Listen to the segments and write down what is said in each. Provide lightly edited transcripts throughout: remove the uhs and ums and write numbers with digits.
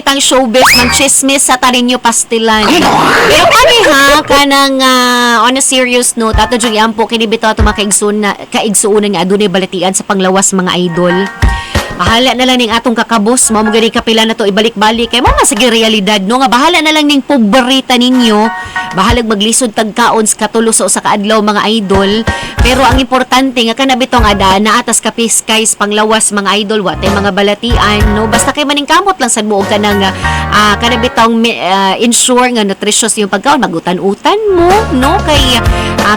balitang showbiz ng chismis sa tarinyo pastilan. Pero kani ha, kanang on a serious note, ato dyan yampo, kinibitaw ito mga kaigsuunan nga adunay balitian sa panglawas mga idol. Bahala na lang ning atong kakabos, mo gani kapila na to ibalik-balik kay mo sige realidad no nga bahala na lang ning pobreta ninyo. Bahalag maglisod tagkaon sa katulo sa usa ka adlaw mga idol. Pero ang importante nga kana bitong ada na atas kapiskays panglawas mga idol watay mga balatian no basta kay maning kamot lang sad mo og kanang kana bitong ensure nga nutritious yung pagkaon magutan-utan mo no kay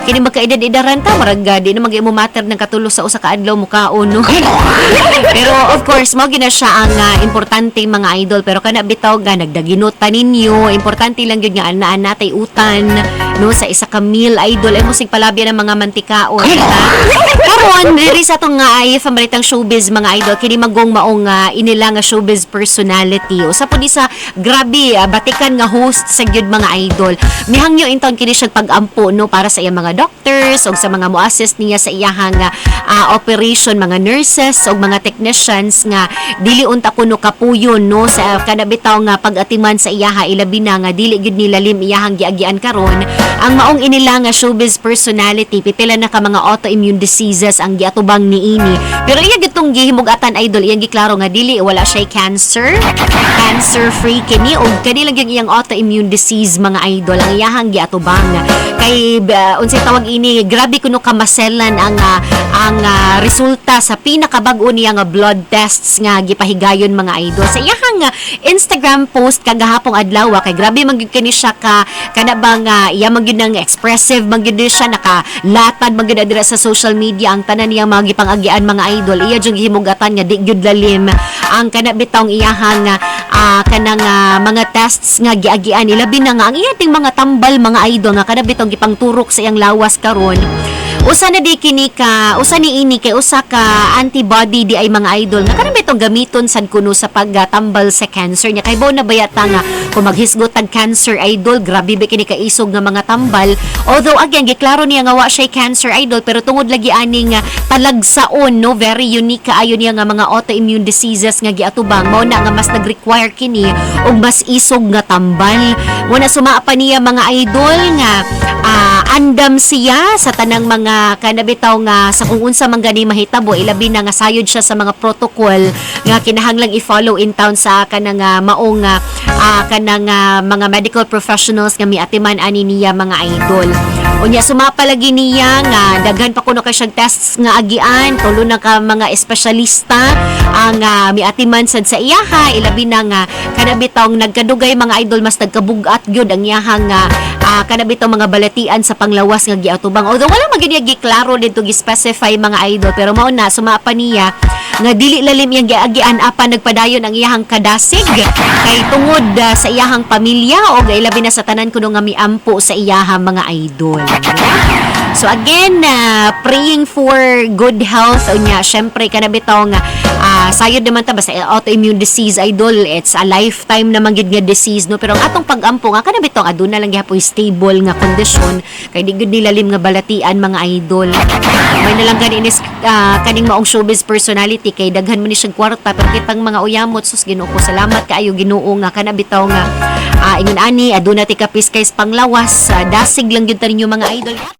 kini magkaedad-edaran ta marag di na mag-imo matter ng katulo sa usa ka adlaw mo kaon no. Pero of course mo gina siya ang importante mga idol pero kana bitaw ga nagdaginutan ninyo importante lang gyud nga anaan natay utan no sa isa ka meal idol ay musig palabya ng mga mantikaon karon diri sa tong ay pamalitang showbiz mga idol kini magong maong inila nga showbiz personality usa pud isa grabe batikan nga host sa gyud mga idol mihangyo inton kini siya pag-ampo no para sa iyang mga doctors o sa mga mo-assist niya sa iyahang operation mga nurses o mga technicians nga dili unta kuno kapuyon no sa kanabitaw nga pag-atiman sa iyaha ilabi na nga dili gid nilalim iyahang giagian karon ang maong inila nga showbiz personality pipila na ka mga autoimmune diseases ang giatubang niini pero iya gitong gihimug-atan idol iyang giklaro nga dili wala siya cancer free kini og kani lang yung iyang autoimmune disease mga idol ang iyahang giatubang kay unsay tawag ini grabe kuno kamaselan ang resulta sa pinakabag-o niya nga blood tests nga gipahigayon mga idol sa iyahang Instagram post kagahapong adlaw kay grabe man gyud kani siya kana bang iya man gyud nang expressive man gyud siya nakalatad man gyud dira sa social media ang tanan niya mga gipang-agian mga idol iya jung gihimugatan nga di gyud lalim ang kana bitong iyahang kanang mga tests nga giagian ilabi na nga ang iya ting mga tambal mga idol nga kada bitong gipangturok sa iyang lawas karon usa na di kini ka usa ni ini kay usa ka antibody di ay mga idol nga kanang bitong gamiton sad kuno sa pagtambal sa cancer nya kay bo na bayata nga kung maghisgot tag cancer idol grabe ba kini kaisog nga mga tambal although again giklaro niya nga wa siya cancer idol pero tungod lagi aning talagsaon no very unique kaayo niya nga mga autoimmune diseases nga giatubang mao na nga mas nag-require kini og mas isog nga tambal mo na sumaa pa niya mga idol nga andam siya sa tanang mga kanabitaw nga sa kung unsa man gani mahitabo ilabi na nga sayod siya sa mga protocol nga kinahanglang i-follow in town sa kanang maong kanang mga medical professionals nga miatiman ani niya mga idol unya sumapa lagi niya nga daghan pa kuno kay siyang tests nga agian tulo na ka mga espesyalista ang miatiman sad sa iyaha ilabi na nga kanabitaw nagkadugay mga idol mas nagkabugat gyud ang iyahang kanabitaw mga balatian sa panglawas nga giatubang although wala magini giklaro dito gi-specify mga idol pero mao na sumapa niya nga dili lalim iyang giagian apan nagpadayon ang iyahang kadasig kay tungod sa iyahang pamilya o ilabi na sa tanan kuno nga miampo sa iyahang mga idol. So again, praying for good health unya syempre kanabitaw nga sayod naman ta basta autoimmune disease idol it's a lifetime naman gid nga disease no pero ang atong pag-ampo nga kanabitaw aduna lang gyapon stable nga kondisyon kay di gud nilalim nga balatian mga idol may nalang gani inis kaning maong showbiz personality kay daghan man ni siyang kwarta pero kitang mga uyamot sus Ginoo ko salamat kaayo Ginoo nga kanabitaw nga ingon ani aduna ti kapiskays panglawas dasig lang gyud ta ninyo mga idol.